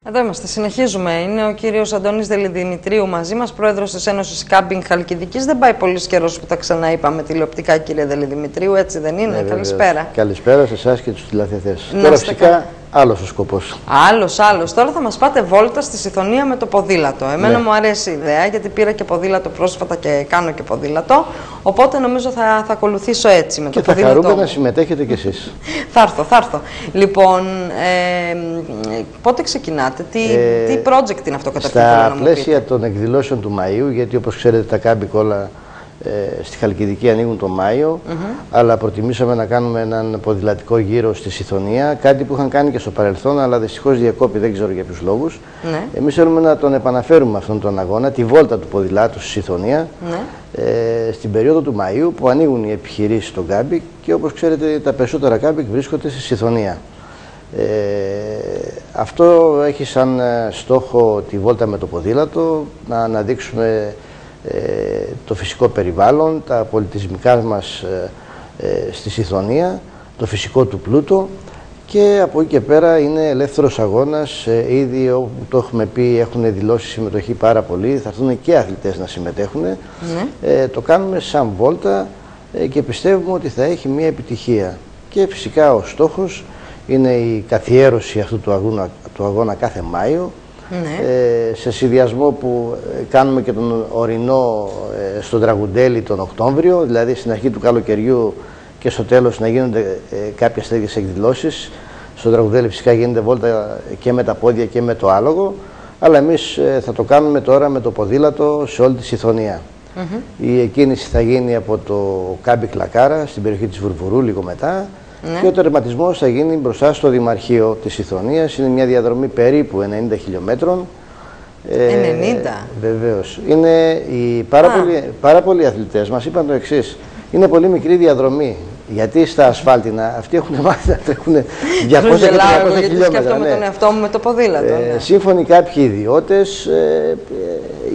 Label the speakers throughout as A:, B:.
A: Εδώ είμαστε, συνεχίζουμε. Είναι ο κύριος Αντώνης Δελιδημητρίου μαζί μας, πρόεδρος της Ένωσης Κάμπινγκ Χαλκιδικής. Δεν πάει πολύς καιρός που τα ξαναείπαμε τηλεοπτικά, κύριε Δελιδημητρίου, έτσι δεν είναι? Καλησπέρα.
B: Καλησπέρα σε εσάς και τους τηλεθεατές. Τώρα φυσικά άλλος ο σκοπός.
A: Άλλος. Τώρα θα μας πάτε βόλτα στη Σιθωνία με το ποδήλατο. Εμένα μου αρέσει η ιδέα, γιατί πήρα και ποδήλατο πρόσφατα και κάνω και ποδήλατο. Οπότε νομίζω θα ακολουθήσω έτσι με το ποδήλατο.
B: Και θα χαρούμε να συμμετέχετε κι εσείς.
A: Θα έρθω. Λοιπόν, πότε ξεκινάτε, τι project είναι αυτό καταρχήν?
B: Στα πλαίσια των εκδηλώσεων του Μαΐου, γιατί όπως ξέρετε τα κάμπικ όλα στη Χαλκιδική ανοίγουν τον Μάιο, αλλά προτιμήσαμε να κάνουμε έναν ποδηλατικό γύρο στη Σιθωνία, κάτι που είχαν κάνει και στο παρελθόν, αλλά δυστυχώς διακόπη, δεν ξέρω για ποιους λόγους. Εμείς θέλουμε να τον επαναφέρουμε αυτόν τον αγώνα, τη βόλτα του ποδηλάτου στη Σιθωνία, στην περίοδο του Μαΐου που ανοίγουν οι επιχειρήσεις στον κάμπικ και όπως ξέρετε τα περισσότερα κάμπικ βρίσκονται στη Σιθωνία. Αυτό έχει σαν στόχο τη βόλτα με το ποδήλατο, να αναδείξουμε το φυσικό περιβάλλον, τα πολιτισμικά μας στη Σιθωνία, το φυσικό του πλούτο, και από εκεί και πέρα είναι ελεύθερος αγώνας. Ήδη όπου το έχουμε πει έχουν δηλώσει συμμετοχή πάρα πολύ, θα έρθουν και αθλητές να συμμετέχουν. Το κάνουμε σαν βόλτα και πιστεύουμε ότι θα έχει μια επιτυχία. Και φυσικά ο στόχος είναι η καθιέρωση αυτού του αγώνα κάθε Μάιο, σε συνδυασμό που κάνουμε και τον ορεινό στον Τραγουντέλη τον Οκτώβριο, δηλαδή στην αρχή του καλοκαιριού και στο τέλος να γίνονται κάποιες τέτοιες εκδηλώσεις. Στον Τραγουντέλη φυσικά γίνεται βόλτα και με τα πόδια και με το άλογο, αλλά εμείς θα το κάνουμε τώρα με το ποδήλατο σε όλη τη Σιθωνία. Η εκκίνηση θα γίνει από το κάμπικ Λακάρα στην περιοχή της Βουρβουρού λίγο μετά. Και ο τερματισμός θα γίνει μπροστά στο Δημαρχείο της Σιθωνίας. Είναι μια διαδρομή περίπου 90 χιλιόμετρων.
A: 90?
B: Βεβαίως. Είναι πάρα πολλοί αθλητές μας είπαν το εξής: είναι πολύ μικρή διαδρομή. Γιατί στα ασφάλτινα αυτοί έχουν μάθει να τρέχουν 200 και 300 χιλιόμετρα.
A: Γιατί σκέφτομαι τον εαυτό μου με το ποδήλατο.
B: Σύμφωνοι κάποιοι ιδιώτες,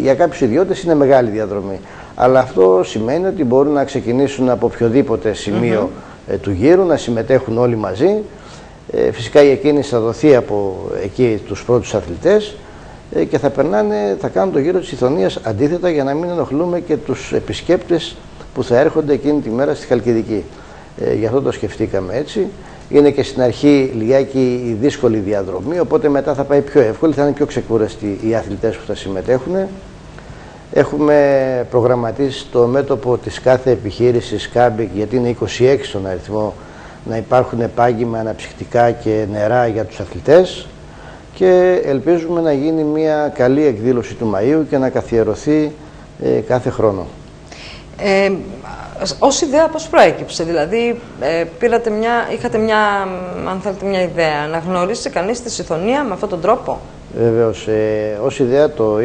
B: για κάποιους ιδιώτες είναι μεγάλη διαδρομή. Αλλά αυτό σημαίνει ότι μπορούν να ξεκινήσουν από οποιοδήποτε σημείο του γύρου, να συμμετέχουν όλοι μαζί. Φυσικά η εκκίνηση θα δοθεί από εκεί τους πρώτους αθλητές και θα κάνουν το γύρο της Σιθωνίας αντίθετα, για να μην ενοχλούμε και τους επισκέπτες που θα έρχονται εκείνη τη μέρα στη Χαλκιδική. Γι' αυτό το σκεφτήκαμε έτσι. Είναι και στην αρχή λιγάκι η δύσκολη διαδρομή, οπότε μετά θα πάει πιο εύκολη, θα είναι πιο ξεκούραστοι οι αθλητές που θα συμμετέχουν. Έχουμε προγραμματίσει στο μέτωπο της κάθε επιχείρησης κάμπικ, γιατί είναι 26 στον αριθμό, να υπάρχουν πάγιμα, αναψυκτικά και νερά για τους αθλητές, και ελπίζουμε να γίνει μια καλή εκδήλωση του Μαΐου και να καθιερωθεί κάθε χρόνο.
A: Ως ιδέα πώς προέκυψε? Δηλαδή είχατε αν θέλετε μια ιδέα, να γνωρίσει κανείς τη Σιθωνία με αυτόν τον τρόπο?
B: Βεβαίως, ως ιδέα το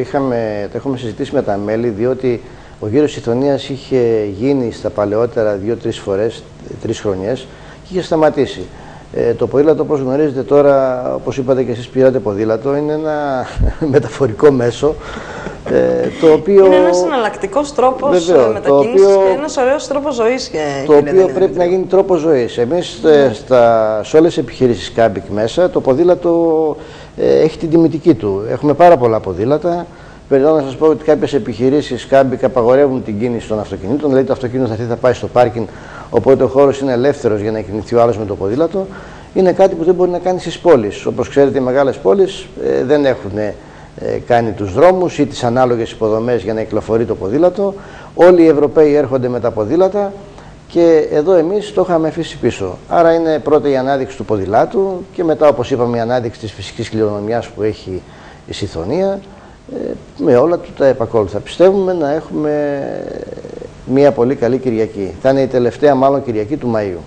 B: έχουμε συζητήσει με τα μέλη, διότι ο γύρος Σιθωνίας είχε γίνει στα παλαιότερα 2-3 φορές, 3 χρονιές, και είχε σταματήσει. Το ποδήλατο, όπως γνωρίζετε τώρα, όπως είπατε και εσείς πήρατε ποδήλατο, είναι ένα μεταφορικό μέσο, το οποίο... Είναι ένας
A: εναλλακτικός τρόπος μετακίνησης και ένας ωραίος τρόπος ζωής.
B: Το οποίο πρέπει να γίνει τρόπος ζωής. Εμείς σε όλες τις επιχειρήσεις κάμπικ μέσα, το ποδήλατο έχει την τιμητική του. Έχουμε πάρα πολλά ποδήλατα. Περιττώ να σας πω ότι κάποιες επιχειρήσεις κάμπικ απαγορεύουν την κίνηση των αυτοκινήτων, δηλαδή το αυτοκίνητο θα πάει στο πάρκινγκ, οπότε ο χώρος είναι ελεύθερος για να κινηθεί ο άλλος με το ποδήλατο. Είναι κάτι που δεν μπορεί να κάνει στις πόλεις. Όπως ξέρετε, οι μεγάλες πόλεις δεν έχουν κάνει τους δρόμους ή τις ανάλογες υποδομές για να κυκλοφορεί το ποδήλατο. Όλοι οι Ευρωπαίοι έρχονται με τα ποδήλατα και εδώ εμείς το είχαμε αφήσει πίσω. Άρα είναι πρώτα η ανάδειξη του ποδηλάτου και μετά, όπως είπαμε, η ανάδειξη της φυσικής κληρονομιάς που έχει η Σιθωνία, με όλα του τα επακόλουθα. Πιστεύουμε να έχουμε μια πολύ καλή Κυριακή. Θα είναι η τελευταία μάλλον Κυριακή του Μαΐου.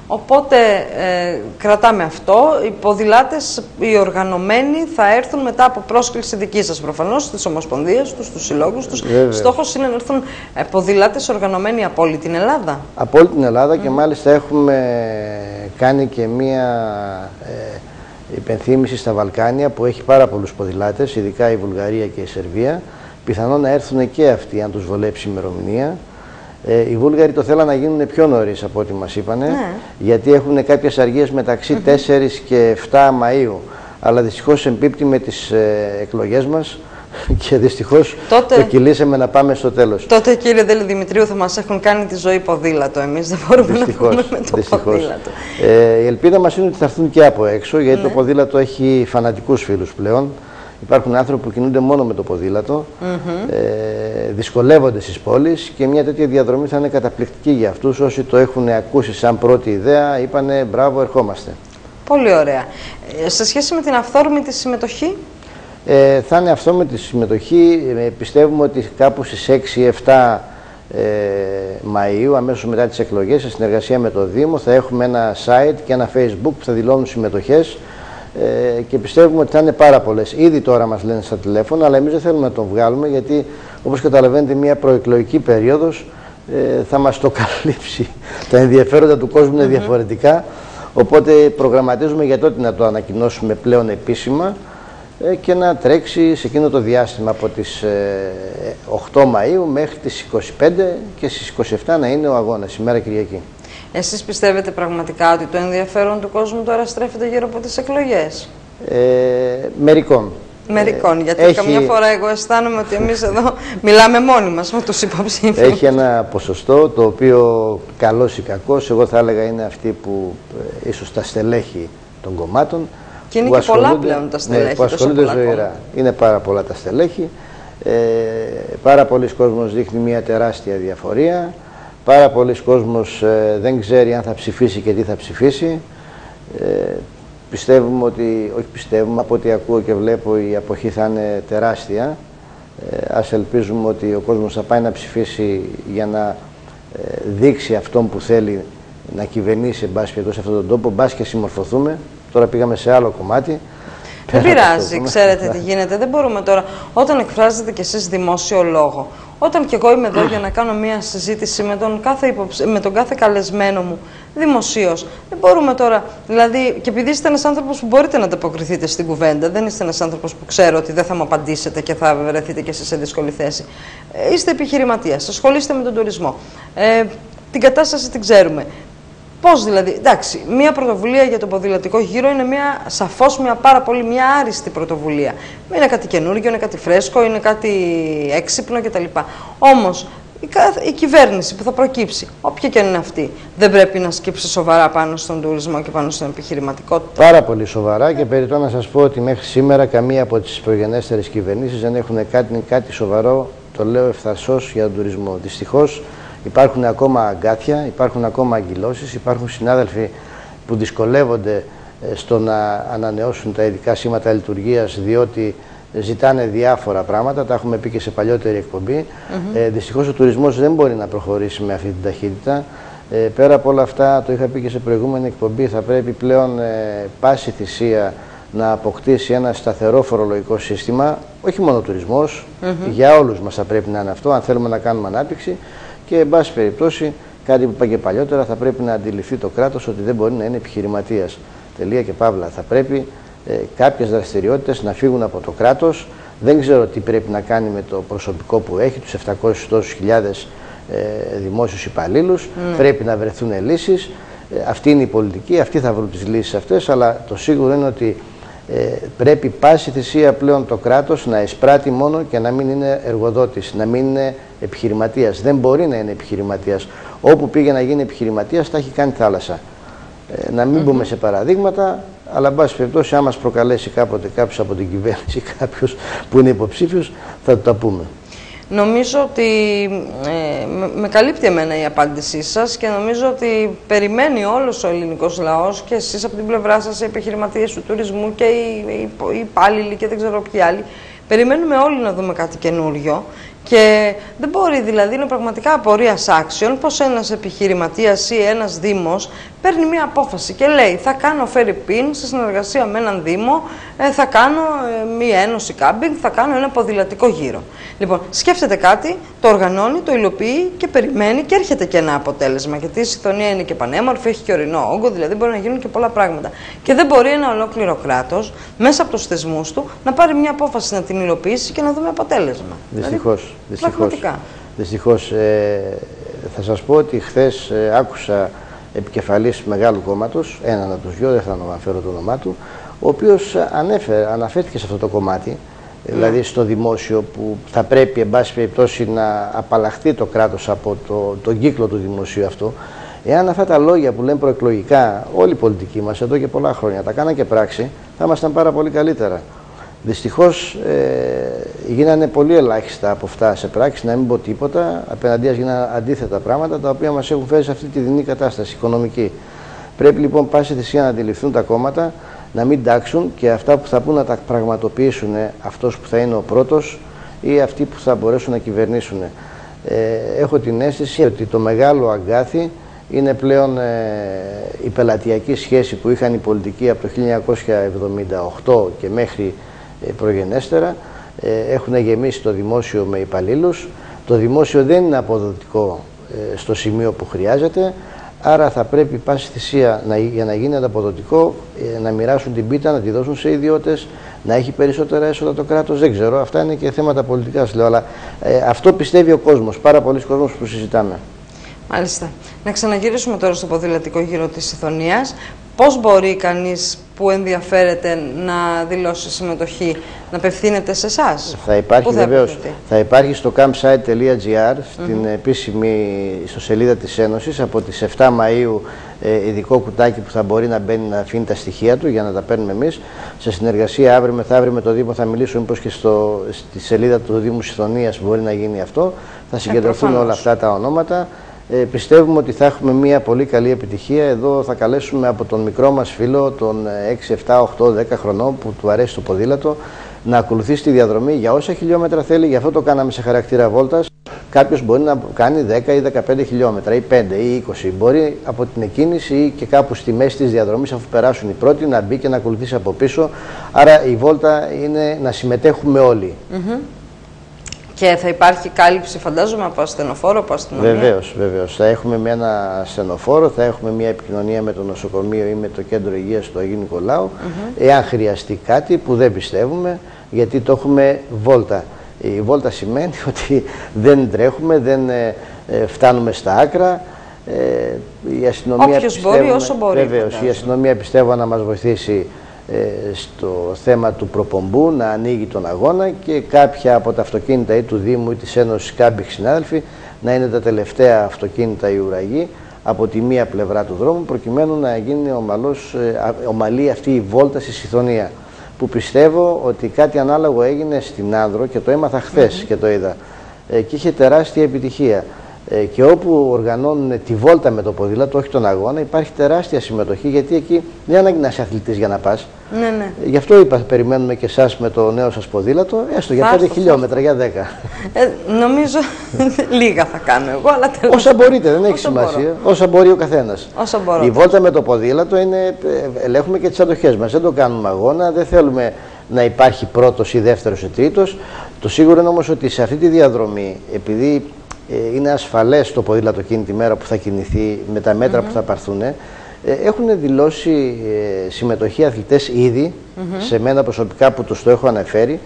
B: Οπότε
A: κρατάμε αυτό. Οι ποδηλάτες, οι οργανωμένοι, θα έρθουν μετά από πρόσκληση δική σας προφανώς, στις ομοσπονδίες τους, στους συλλόγους τους. Στόχος είναι να έρθουν ποδηλάτες οργανωμένοι από όλη την Ελλάδα.
B: Από όλη την Ελλάδα και μάλιστα έχουμε κάνει και μία υπενθύμηση στα Βαλκάνια που έχει πάρα πολλούς ποδηλάτες, ειδικά η Βουλγαρία και η Σερβία. Πιθανόν να έρθουν και αυτοί αν τους βολέψει η ημερομηνία. Οι Βούλγαροι το θέλαν να γίνουν πιο νωρίς από ό,τι μας είπανε, γιατί έχουν κάποιες αργίες μεταξύ 4 και 7 Μαΐου. αλλά δυστυχώς εμπίπτει με τις εκλογές μας και δυστυχώς το κυλήσαμε να πάμε στο τέλος.
A: Τότε, κύριε Δελιδημητρίου, θα μας έχουν κάνει τη ζωή ποδήλατο. Εμείς δεν μπορούμε να πούμε με το ποδήλατο.
B: Η ελπίδα μας είναι ότι θα έρθουν και από έξω, γιατί το ποδήλατο έχει φανατικούς φίλους πλέον. Υπάρχουν άνθρωποι που κινούνται μόνο με το ποδήλατο, δυσκολεύονται στις πόλεις και μια τέτοια διαδρομή θα είναι καταπληκτική για αυτούς. Όσοι το έχουν ακούσει σαν πρώτη ιδέα, είπανε μπράβο, ερχόμαστε.
A: Πολύ ωραία. Σε σχέση με την αυθόρμητη συμμετοχή.
B: Θα είναι αυθόρμητη συμμετοχή. Πιστεύουμε ότι κάπου στις 6-7 Μαΐου, αμέσως μετά τις εκλογές, σε συνεργασία με το Δήμο, θα έχουμε ένα site και ένα Facebook που θα δηλώνουν συμμετοχές. Και πιστεύουμε ότι θα είναι πάρα πολλές. Ήδη τώρα μας λένε στα τηλέφωνα, αλλά εμείς δεν θέλουμε να τον βγάλουμε, γιατί όπως καταλαβαίνετε μια προεκλογική περίοδος θα μας το καλύψει. Τα ενδιαφέροντα του κόσμου είναι διαφορετικά, οπότε προγραμματίζουμε για τότε να το ανακοινώσουμε πλέον επίσημα και να τρέξει σε εκείνο το διάστημα από τις 8 Μαΐου μέχρι τις 25 και στις 27 να είναι ο αγώνας, ημέρα Κυριακή.
A: Εσείς πιστεύετε πραγματικά ότι το ενδιαφέρον του κόσμου τώρα στρέφεται γύρω από τις εκλογές?
B: Μερικών.
A: Μερικών, γιατί καμιά φορά εγώ αισθάνομαι ότι εμείς εδώ μιλάμε μόνοι μας με τους υποψήφιους.
B: Έχει ένα ποσοστό το οποίο, καλός ή κακός, εγώ θα έλεγα είναι αυτοί που ίσως τα στελέχη των κομμάτων.
A: Και είναι και πολλά πλέον τα στελέχη.
B: Που ασχολούνται ζωηρά. Είναι πάρα πολλά τα στελέχη. Πάρα πολλοί κόσμος δείχνει μια τεράστια διαφορία. Πάρα πολλοί κόσμος δεν ξέρει αν θα ψηφίσει και τι θα ψηφίσει. Πιστεύουμε ότι, όχι πιστεύουμε, από ό,τι ακούω και βλέπω, η αποχή θα είναι τεράστια. Ας ελπίζουμε ότι ο κόσμος θα πάει να ψηφίσει για να δείξει αυτόν που θέλει να κυβερνήσει, εν πάση περιπτώσει, σε αυτόν τον τόπο, μπας και συμμορφωθούμε. Τώρα πήγαμε σε άλλο κομμάτι.
A: Δεν πειράζει, ξέρετε τι γίνεται. Δεν μπορούμε τώρα, όταν εκφράζετε κι εσείς δημόσιο λόγο, όταν κι εγώ είμαι εδώ για να κάνω μια συζήτηση με τον κάθε καλεσμένο μου δημοσίως, δεν μπορούμε τώρα, δηλαδή, και επειδή είστε ένας άνθρωπος που μπορείτε να ανταποκριθείτε στην κουβέντα, δεν είστε ένας άνθρωπος που ξέρω ότι δεν θα μου απαντήσετε και θα βρεθείτε κι εσείς σε δύσκολη θέση. Είστε επιχειρηματίας, ασχολείστε με τον τουρισμό. Την κατάσταση την ξέρουμε. Πώς δηλαδή, εντάξει, μια πρωτοβουλία για το ποδηλατικό γύρο είναι σαφώς μια άριστη πρωτοβουλία. Είναι κάτι καινούργιο, είναι κάτι φρέσκο, είναι κάτι έξυπνο κτλ. Όμως η κυβέρνηση που θα προκύψει, όποια και είναι αυτή, δεν πρέπει να σκύψει σοβαρά πάνω στον τουρισμό και πάνω στην επιχειρηματικότητα?
B: Πάρα πολύ σοβαρά, και περιττώ να σας πω ότι μέχρι σήμερα καμία από τις προγενέστερες κυβερνήσεις δεν έχουν κάνει κάτι σοβαρό, το λέω ευθαρσώς, για τον τουρισμό. Δυστυχώς υπάρχουν ακόμα αγκάθια, υπάρχουν ακόμα αγκυλώσεις, υπάρχουν συνάδελφοι που δυσκολεύονται στο να ανανεώσουν τα ειδικά σήματα λειτουργίας, διότι ζητάνε διάφορα πράγματα, τα έχουμε πει και σε παλιότερη εκπομπή. Δυστυχώς ο τουρισμός δεν μπορεί να προχωρήσει με αυτή την ταχύτητα. Πέρα από όλα αυτά, το είχα πει και σε προηγούμενη εκπομπή, θα πρέπει πλέον πάση θυσία να αποκτήσει ένα σταθερό φορολογικό σύστημα, όχι μόνο ο τουρισμός, για όλους μας θα πρέπει να είναι αυτό, αν θέλουμε να κάνουμε ανάπτυξη. Και, εν πάση περιπτώσει, κάτι που είπα και παλιότερα, θα πρέπει να αντιληφθεί το κράτος ότι δεν μπορεί να είναι επιχειρηματίας. Τελεία και παύλα. Θα πρέπει κάποιες δραστηριότητες να φύγουν από το κράτος. Δεν ξέρω τι πρέπει να κάνει με το προσωπικό που έχει, τους 700 τόσους χιλιάδες δημόσιους υπαλλήλους. Πρέπει να βρεθούν λύσεις. Αυτή είναι η πολιτική, αυτοί θα βρουν τις λύσεις αυτές, αλλά το σίγουρο είναι ότι πρέπει πάση θυσία πλέον το κράτος να εισπράττει μόνο και να μην είναι εργοδότης, να μην είναι επιχειρηματίας. Δεν μπορεί να είναι επιχειρηματίας. Όπου πήγε να γίνει επιχειρηματίας, τα έχει κάνει θάλασσα. Να μην μπούμε σε παραδείγματα, αλλά εν πάση περιπτώσει, αν μας προκαλέσει κάποτε κάποιος από την κυβέρνηση, κάποιος που είναι υποψήφιος, θα το τα πούμε.
A: Νομίζω ότι με καλύπτει εμένα η απάντησή σας και νομίζω ότι περιμένει όλος ο ελληνικός λαός, και εσείς από την πλευρά σας, οι επιχειρηματίες του τουρισμού και οι υπάλληλοι και δεν ξέρω ποιοι άλλοι. Περιμένουμε όλοι να δούμε κάτι καινούριο. Και δεν μπορεί, δηλαδή, είναι πραγματικά απορίας άξιων πως ένας επιχειρηματίας ή ένας δήμος παίρνει μια απόφαση και λέει: θα κάνω φερρυπίν σε συνεργασία με έναν δήμο, θα κάνω μια ένωση κάμπινγκ, θα κάνω ένα ποδηλατικό γύρο. Λοιπόν, σκέφτεται κάτι, το οργανώνει, το υλοποιεί και περιμένει και έρχεται και ένα αποτέλεσμα. Γιατί η Σιθωνία είναι και πανέμορφη, έχει και ορεινό όγκο, δηλαδή μπορεί να γίνουν και πολλά πράγματα. Και δεν μπορεί ένα ολόκληρο κράτος μέσα από τους θεσμούς του να πάρει μια απόφαση να την υλοποιήσει και να δούμε αποτέλεσμα.
B: Δυστυχώς.
A: Πραγματικά.
B: Δυστυχώς. Θα σας πω ότι χθες άκουσα επικεφαλής μεγάλου κόμματος, έναν από τους δυο, δεν θα αναφέρω το όνομά του, ο οποίος αναφέρθηκε σε αυτό το κομμάτι, δηλαδή στο δημόσιο, που θα πρέπει εν πάση περιπτώσει να απαλλαχθεί το κράτος από τον κύκλο του δημοσίου αυτού. Εάν αυτά τα λόγια που λένε προεκλογικά όλοι οι πολιτικοί μας εδώ και πολλά χρόνια τα κάναν και πράξη, θα ήμασταν πάρα πολύ καλύτερα. Δυστυχώς γίνανε πολύ ελάχιστα από αυτά σε πράξη, να μην πω τίποτα. Απέναντίας γίνανε αντίθετα πράγματα, τα οποία μας έχουν φέρει σε αυτή τη δεινή κατάσταση οικονομική. Πρέπει λοιπόν πάση θυσία να αντιληφθούν τα κόμματα, να μην τάξουν, και αυτά που θα πούν να τα πραγματοποιήσουν αυτός που θα είναι ο πρώτος ή αυτοί που θα μπορέσουν να κυβερνήσουν. Έχω την αίσθηση ότι το μεγάλο αγκάθι είναι πλέον η πελατειακή σχέση που είχαν οι πολιτικοί από το 1978 και μέχρι προγενέστερα. Έχουν γεμίσει το δημόσιο με υπαλλήλους. Το δημόσιο δεν είναι αποδοτικό στο σημείο που χρειάζεται, άρα θα πρέπει πάση θυσία για να γίνει αποδοτικό να μοιράσουν την πίτα, να τη δώσουν σε ιδιώτες, να έχει περισσότερα έσοδα το κράτος. Δεν ξέρω, αυτά είναι και θέματα πολιτικά, λέω, αλλά αυτό πιστεύει ο κόσμος, πάρα πολλοί κόσμος που συζητάμε.
A: Μάλιστα. Να ξαναγυρίσουμε τώρα στο ποδηλατικό γύρο της Ιθωνίας. Πώς μπορεί κανείς που ενδιαφέρεται να δηλώσει συμμετοχή, να απευθύνεται σε εσάς?
B: Θα υπάρχει βεβαίως. Θα υπάρχει στο campsite.gr, στην επίσημη ιστοσελίδα της Ένωσης, από τις 7 Μαΐου ειδικό κουτάκι που θα μπορεί να μπαίνει να αφήνει τα στοιχεία του για να τα παίρνουμε εμείς. Σε συνεργασία αύριο μεθαύριο με το Δήμο θα μιλήσω μήπως και στη σελίδα του Δήμου Ιθωνίας μπορεί να γίνει αυτό. Θα συγκεντρωθούν όλα αυτά τα ονόματα. Πιστεύουμε ότι θα έχουμε μια πολύ καλή επιτυχία. Εδώ θα καλέσουμε από τον μικρό μας φίλο, τον 6, 7, 8, 10 χρονών που του αρέσει το ποδήλατο, να ακολουθήσει τη διαδρομή για όσα χιλιόμετρα θέλει. Γι' αυτό το κάναμε σε χαρακτήρα βόλτας. Κάποιος μπορεί να κάνει 10 ή 15 χιλιόμετρα ή 5 ή 20. Μπορεί από την εκκίνηση ή και κάπου στη μέση της διαδρομής, αφού περάσουν οι πρώτοι, να μπει και να ακολουθήσει από πίσω. Άρα η βόλτα είναι να συμμετέχουμε όλοι.
A: Και θα υπάρχει κάλυψη, φαντάζομαι, από ασθενοφόρο, από αστυνομία.
B: Βεβαίως, βεβαίως. Θα έχουμε με ένα ασθενοφόρο, θα έχουμε μια επικοινωνία με το νοσοκομείο ή με το κέντρο υγείας του Αγίου Νικολάου, εάν χρειαστεί κάτι, που δεν πιστεύουμε, γιατί το έχουμε βόλτα. Η βόλτα σημαίνει ότι δεν τρέχουμε, δεν φτάνουμε στα άκρα. Η αστυνομία,
A: όποιος μπορεί, όσο μπορεί.
B: Βεβαίως, η αστυνομία πιστεύω να μας βοηθήσει στο θέμα του προπομπού, να ανοίγει τον αγώνα, και κάποια από τα αυτοκίνητα ή του Δήμου ή της Ένωσης, κάποιοι συνάδελφοι, να είναι τα τελευταία αυτοκίνητα οι ουραγοί από τη μία πλευρά του δρόμου, προκειμένου να γίνει ομαλή αυτή η βόλτα στη Ιθωνία, που πιστεύω ότι κάτι ανάλογο έγινε στην Άνδρο και το έμαθα χθες και το είδα, και είχε τεράστια επιτυχία. Και όπου οργανώνουν τη βόλτα με το ποδήλατο, όχι τον αγώνα, υπάρχει τεράστια συμμετοχή, γιατί εκεί δεν ανάγκη να είσαι αθλητής για να πας.
A: Ναι.
B: Γι' αυτό είπα, περιμένουμε και εσάς με το νέο σας ποδήλατο, έστω για 5 χιλιόμετρα, για 10.
A: Νομίζω λίγα θα κάνω εγώ, αλλά τέλος.
B: Όσα μπορείτε, δεν έχει σημασία. Όσα μπορεί ο καθένας. Η βόλτα με το ποδήλατο είναι, ελέγχουμε και τις αντοχές μας. Δεν το κάνουμε αγώνα, δεν θέλουμε να υπάρχει πρώτος ή δεύτερος ή τρίτος. Το σίγουρο είναι όμως ότι σε αυτή τη διαδρομή, επειδή είναι ασφαλές το ποδήλατο εκείνη τη μέρα που θα κινηθεί, με τα μέτρα που θα πάρθουν, έχουν δηλώσει συμμετοχή αθλητές ήδη, σε μένα προσωπικά που τους το έχω αναφέρει.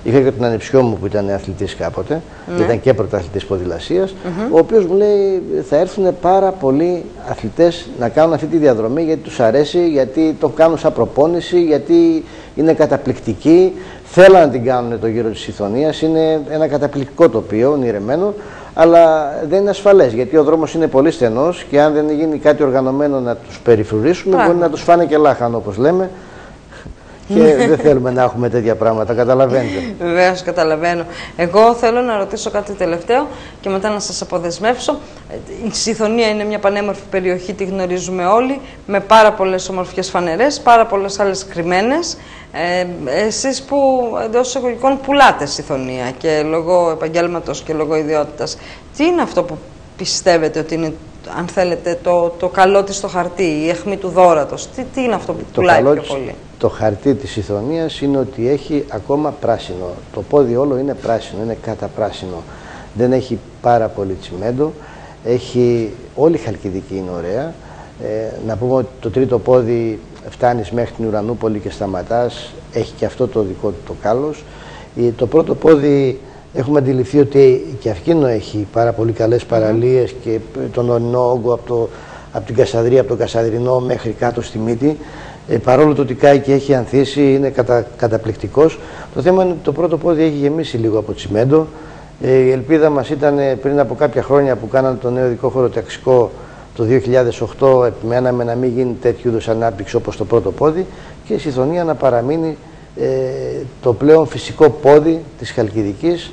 B: Είχα και τον ανεψιό μου που ήταν αθλητής κάποτε, ήταν και πρωταθλητής ποδηλασίας, ο οποίος μου λέει θα έρθουν πάρα πολλοί αθλητές να κάνουν αυτή τη διαδρομή, γιατί τους αρέσει, γιατί το κάνουν σαν προπόνηση, γιατί είναι καταπληκτικοί, θέλουν να την κάνουν το γύρο της Ιθωνίας, είναι ένα καταπληκτικό τοπίο, ονειρεμένο, αλλά δεν είναι ασφαλές, γιατί ο δρόμος είναι πολύ στενός και αν δεν γίνει κάτι οργανωμένο να τους περιφρουρήσουμε, μπορεί να τους φάνε και λάχανο, όπως λέμε, και δεν θέλουμε να έχουμε τέτοια πράγματα, καταλαβαίνετε.
A: Βεβαίως, καταλαβαίνω. Εγώ θέλω να ρωτήσω κάτι τελευταίο και μετά να σας αποδεσμεύσω. Η Ιθωνία είναι μια πανέμορφη περιοχή, τη γνωρίζουμε όλοι, με πάρα πολλές ομορφιές φανερές, πάρα πολλές άλλες κρυμμένες. Εσείς που εντός εισαγωγικών πουλάτε στη Ιθωνία και λόγω επαγγέλματος και λόγω ιδιότητας, τι είναι αυτό που πιστεύετε ότι είναι, αν θέλετε, το καλό της στο χαρτί, η αιχμή του δώρατος? Τι είναι αυτό που πουλάει πιο πολύ?
B: Το χαρτί της Ιθωνίας είναι ότι έχει ακόμα πράσινο. Το πόδι όλο είναι πράσινο, είναι καταπράσινο. Δεν έχει πάρα πολύ τσιμέντο. Έχει, όλη η Χαλκιδική είναι ωραία. Να πούμε ότι το τρίτο πόδι φτάνεις μέχρι την Ουρανούπολη και σταματάς. Έχει και αυτό το δικό του το κάλος. Το πρώτο πόδι έχουμε αντιληφθεί ότι και αυτήν έχει πάρα πολύ καλές παραλίες και τον ορεινό όγκο από την Κασαδρία, από τον Κασαδρινό μέχρι κάτω στη Μύτη. Παρόλο το ότι κάει και έχει ανθίσει, είναι καταπληκτικός. Το θέμα είναι ότι το πρώτο πόδι έχει γεμίσει λίγο από τσιμέντο. Η ελπίδα μας ήταν πριν από κάποια χρόνια που κάνανε το νέο δικό χωροταξικό το 2008, επιμέναμε να μην γίνει τέτοιου είδους ανάπτυξη όπως το πρώτο πόδι και η Συθωνία να παραμείνει το πλέον φυσικό πόδι της Χαλκιδικής,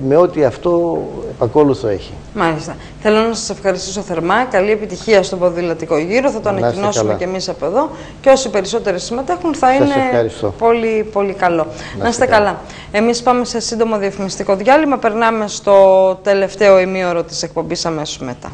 B: με ό,τι αυτό επακόλουθο έχει.
A: Μάλιστα. Θέλω να σας ευχαριστήσω θερμά. Καλή επιτυχία στον ποδηλατικό γύρο. Θα το ανακοινώσουμε και εμείς από εδώ. Και όσοι περισσότεροι συμμετέχουν θα είναι πολύ, πολύ καλό. Να είστε καλά. Εμείς πάμε σε σύντομο διαφημιστικό διάλειμμα. Περνάμε στο τελευταίο ημίωρο της εκπομπής αμέσως μετά.